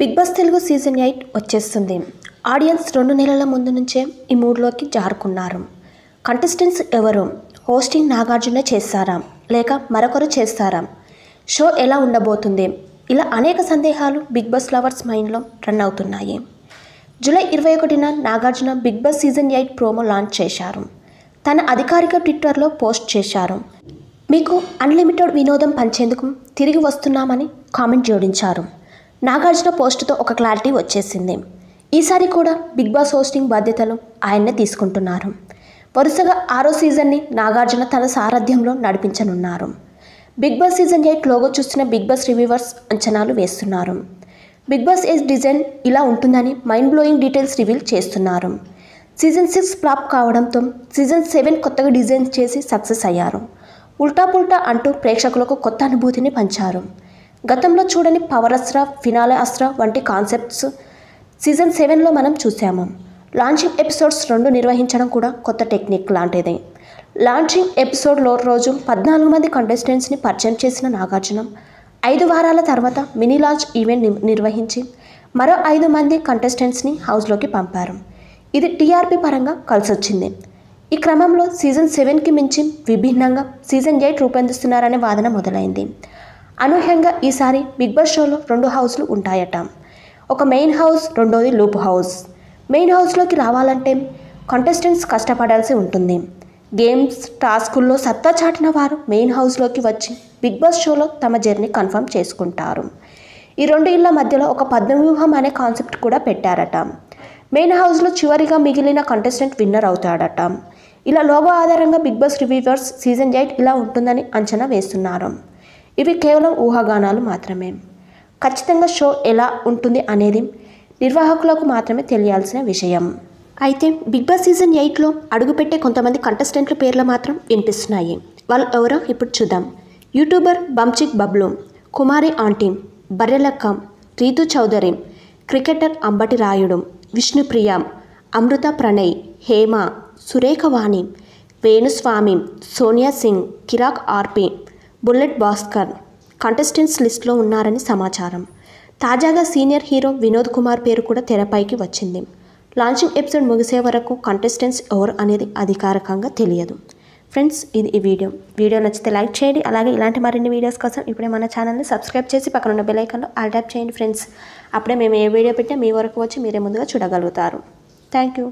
Big boss Telugu season 8 వచ్చేస్తుంది. Audience 2 నెలల ముందు నుంచే ఈ మూడ్లోకి జారుకున్నారు. కంటెస్టెంట్స్ ఎవరు? హోస్టింగ్ నాగార్జున చేస్తారా లేక మరొకరు చేస్తారా? షో ఎలా ఉండబోతుంది? ఇలా అనేక సందేహాలు బిగ్ బాస్ లవర్స్ మైండ్లో రన్ అవుతున్నాయి. జూలై 21న Nagarjuna Bigg Boss season 8 promo launch చేశారు. తన అధికారిక ట్విట్టర్లో పోస్ట్ చేశారు. మీకు అన్లిమిటెడ్ వినోదం పంచేందుకు తిరిగి వస్తున్నామని కామెంట్ జోడించారు. నాగార్జున పోస్టుతో ఒక క్లారిటీ వచ్చేసింది. ఈసారి కూడా బిగ్ బాస్ హోస్టింగ్ బాధ్యతలు ఆయన్నే తీసుకుంటున్నారు. వరుసగా 6వ సీజన్ని నాగార్జున తన సారథ్యంలో నడిపించనున్నారు. బిగ్ బాస్ సీజన్ 8 లోగో చూస్తున్న బిగ్ బాస్ రివ్యూవర్స్ అంచనాలు వేస్తున్నారు. బిగ్ బాస్ 8 డిజైన్ ఇలా ఉంటుందని మైండ్ బ్లోయింగ్ డీటెయిల్స్ రివీల్ చేస్తున్నారు. సీజన్ 6 ఫ్లాప్ కావడంతో సీజన్ 7 కొత్తగా డిజైన్ చేసి సక్సెస్ అయ్యారు. ఉల్టా పుల్టా అంటూ ప్రేక్షకులకు కొత్త అనుభూతిని పంచారు. గతంలో చూడని పవర్ అస్త్ర, ఫినాలే అస్త్ర వంటి కాన్సెప్ట్స్ సీజన్ 7లో మనం చూసాము. లాంచింగ్ ఎపిసోడ్స్ 2 నిర్వహించడం కూడా కొత్త టెక్నిక్ లాంటిదే. లాంచింగ్ ఎపిసోడ్లో రోజు 14 మంది కంటెస్టెంట్స్ని పరిచయం చేసిన నాగార్జున 5 వారాల తర్వాత మినీ లాంచ్ ఈవెంట్ నిర్వహించి మరో 5 మంది కంటెస్టెంట్స్ని హౌస్లోకి పంపారు. ఇది టీఆర్పీ పరంగా కలిసొచ్చింది. ఈ క్రమంలో సీజన్ 7కి మించి విభిన్నంగా సీజన్ 8 రూపొందిస్తున్నారనే వాదన మొదలైంది. అనూహ్యంగా ఈసారి బిగ్ బాస్ షోలో 2 హౌస్లు ఉంటాయట. ఒక మెయిన్ హౌస్, రెండోది లూప్ హౌస్. మెయిన్ హౌస్లోకి రావాలంటే కంటెస్టెంట్స్ కష్టపడాల్సి ఉంటుంది. గేమ్స్, టాస్కుల్లో సత్తా చాటిన వారు మెయిన్ హౌస్లోకి వచ్చి బిగ్ బాస్ షోలో తమ జర్నీ కన్ఫర్మ్ చేసుకుంటారు. ఈ 2 ఇళ్ల మధ్యలో ఒక పద్మవ్యూహం అనే కాన్సెప్ట్ కూడా పెట్టారట. మెయిన్ హౌస్లో చివరిగా మిగిలిన కంటెస్టెంట్ విన్నర్ అవుతాడట. ఇలా లోగో ఆధారంగా బిగ్ బాస్ రివ్యూవర్స్ సీజన్ 8 ఇలా ఉంటుందని అంచనా వేస్తున్నారు. ఇవి కేవలం ఊహాగానాలు మాత్రమే. ఖచ్చితంగా షో ఎలా ఉంటుంది అనేది నిర్వాహకులకు మాత్రమే తెలియాల్సిన విషయం. అయితే బిగ్ బాస్ సీజన్ 8లో అడుగుపెట్టే కొంతమంది కంటెస్టెంట్ల పేర్లు మాత్రం వినిపిస్తున్నాయి. వాళ్ళు ఎవరో ఇప్పుడు చూద్దాం. యూట్యూబర్ బంచిక్ బబ్లు, కుమారి ఆంటీ, బర్రెలక్క, రీతు చౌదరి, క్రికెటర్ అంబటి రాయుడు, విష్ణుప్రియ, అమృత ప్రణయ్, హేమ, సురేఖ వాణి, వేణుస్వామి, సోనియా సింగ్, కిరాక్ ఆర్పి, బుల్లెట్ భాస్కర్ కంటెస్టెంట్స్ లిస్టులో ఉన్నారని సమాచారం. తాజాగా సీనియర్ హీరో వినోద్ కుమార్ పేరు కూడా తెరపైకి వచ్చింది. లాంచింగ్ ఎపిసోడ్ ముగిసే వరకు కంటెస్టెంట్స్ ఎవరు అనేది అధికారికంగా తెలియదు. ఫ్రెండ్స్, ఇది ఈ వీడియో నచ్చితే లైక్ చేయండి. అలాగే ఇలాంటి మరిన్ని వీడియోస్ కోసం ఇప్పుడే మన ఛానల్ని సబ్స్క్రైబ్ చేసి పక్కన ఉన్న బెల్ ఐకాన్లో ఆల్ ట్యాప్ చేయండి ఫ్రెండ్స్. అప్పుడే మేము ఏ వీడియో పెట్టినా మీ వరకు వచ్చి మీరే ముందుగా చూడగలుగుతారు. Thank you.